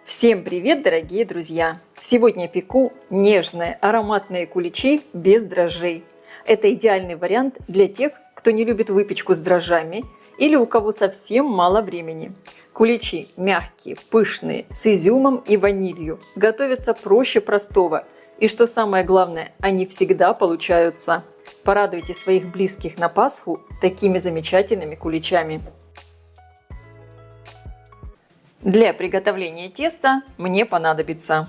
Всем привет, дорогие друзья! Сегодня пеку нежные ароматные куличи без дрожжей. Это идеальный вариант для тех, кто не любит выпечку с дрожжами или у кого совсем мало времени. Куличи мягкие, пышные, с изюмом и ванилью. Готовятся проще простого. И что самое главное, они всегда получаются. Порадуйте своих близких на Пасху такими замечательными куличами. Для приготовления теста мне понадобится.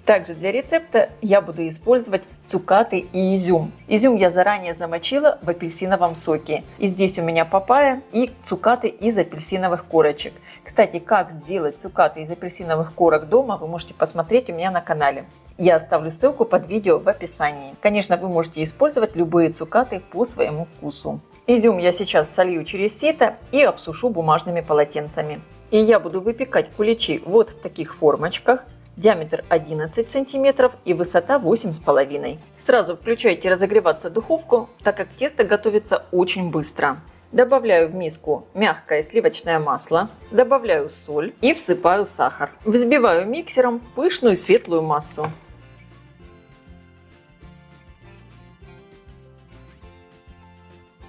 Также для рецепта я буду использовать цукаты и изюм. Изюм я заранее замочила в апельсиновом соке. И здесь у меня папайя и цукаты из апельсиновых корочек. Кстати, как сделать цукаты из апельсиновых корок дома, вы можете посмотреть у меня на канале. Я оставлю ссылку под видео в описании. Конечно, вы можете использовать любые цукаты по своему вкусу. Изюм я сейчас солью через сито и обсушу бумажными полотенцами. И я буду выпекать куличи вот в таких формочках. Диаметр 11 см и высота 8,5 см. Сразу включайте разогреваться духовку, так как тесто готовится очень быстро. Добавляю в миску мягкое сливочное масло, добавляю соль и всыпаю сахар. Взбиваю миксером в пышную светлую массу.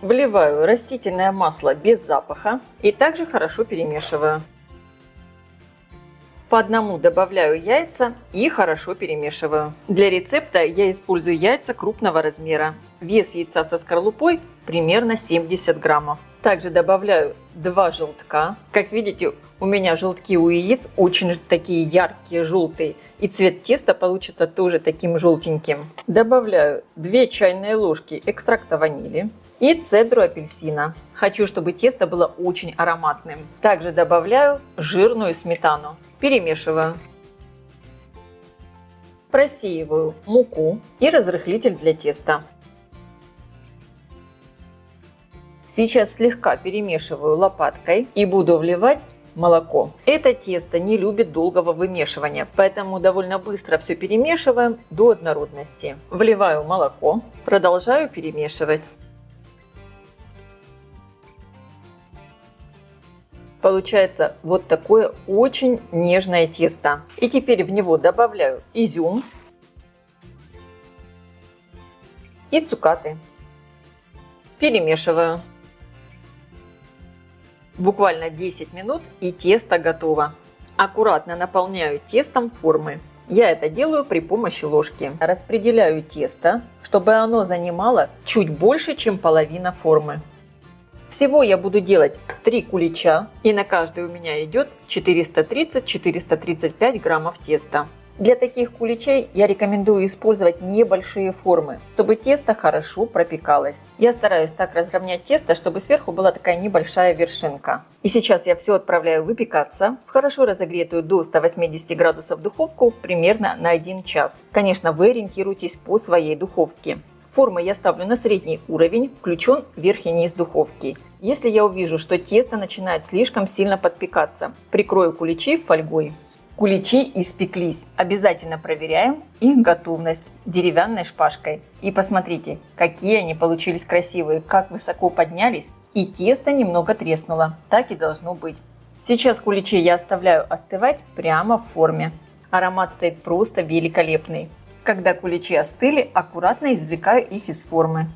Вливаю растительное масло без запаха и также хорошо перемешиваю. По одному добавляю яйца и хорошо перемешиваю. Для рецепта я использую яйца крупного размера. Вес яйца со скорлупой примерно 70 граммов. Также добавляю 2 желтка. Как видите, у меня желтки у яиц очень такие яркие, желтые. И цвет теста получится тоже таким желтеньким. Добавляю 2 чайные ложки экстракта ванили и цедру апельсина. Хочу, чтобы тесто было очень ароматным. Также добавляю жирную сметану. Перемешиваю. Просеиваю муку и разрыхлитель для теста. Сейчас слегка перемешиваю лопаткой и буду вливать молоко. Это тесто не любит долгого вымешивания, поэтому довольно быстро все перемешиваем до однородности. Вливаю молоко, продолжаю перемешивать. Получается вот такое очень нежное тесто. И теперь в него добавляю изюм и цукаты. Перемешиваю. Буквально 10 минут и тесто готово. Аккуратно наполняю тестом формы. Я это делаю при помощи ложки. Распределяю тесто, чтобы оно занимало чуть больше, чем половина формы. Всего я буду делать 3 кулича, и на каждый у меня идет 430-435 граммов теста. Для таких куличей я рекомендую использовать небольшие формы, чтобы тесто хорошо пропекалось. Я стараюсь так разровнять тесто, чтобы сверху была такая небольшая вершинка. И сейчас я все отправляю выпекаться в хорошо разогретую до 180 градусов духовку примерно на 1 час. Конечно, вы ориентируйтесь по своей духовке. Формы я ставлю на средний уровень, включен верх и низ духовки. Если я увижу, что тесто начинает слишком сильно подпекаться, прикрою куличи фольгой. Куличи испеклись. Обязательно проверяем их готовность деревянной шпажкой. И посмотрите, какие они получились красивые, как высоко поднялись, и тесто немного треснуло. Так и должно быть. Сейчас куличи я оставляю остывать прямо в форме. Аромат стоит просто великолепный. Когда куличи остыли, аккуратно извлекаю их из формы.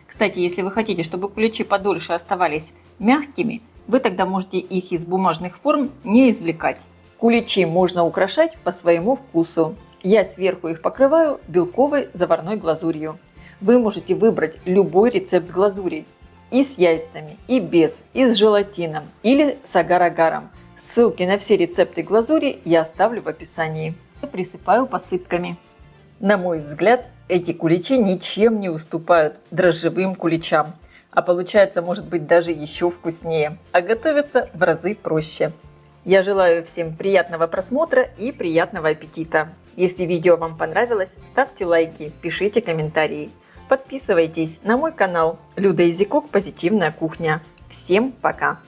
Кстати, если вы хотите, чтобы куличи подольше оставались мягкими, вы тогда можете их из бумажных форм не извлекать. Куличи можно украшать по своему вкусу. Я сверху их покрываю белковой заварной глазурью. Вы можете выбрать любой рецепт глазури. И с яйцами, и без, и с желатином, или с агар-агаром. Ссылки на все рецепты глазури я оставлю в описании. Присыпаю посыпками. На мой взгляд, эти куличи ничем не уступают дрожжевым куличам, а получается, может быть, даже еще вкуснее, а готовится в разы проще. Я желаю всем приятного просмотра и приятного аппетита. Если видео вам понравилось, ставьте лайки, пишите комментарии. Подписывайтесь на мой канал Люда Изикок Позитивная кухня. Всем пока!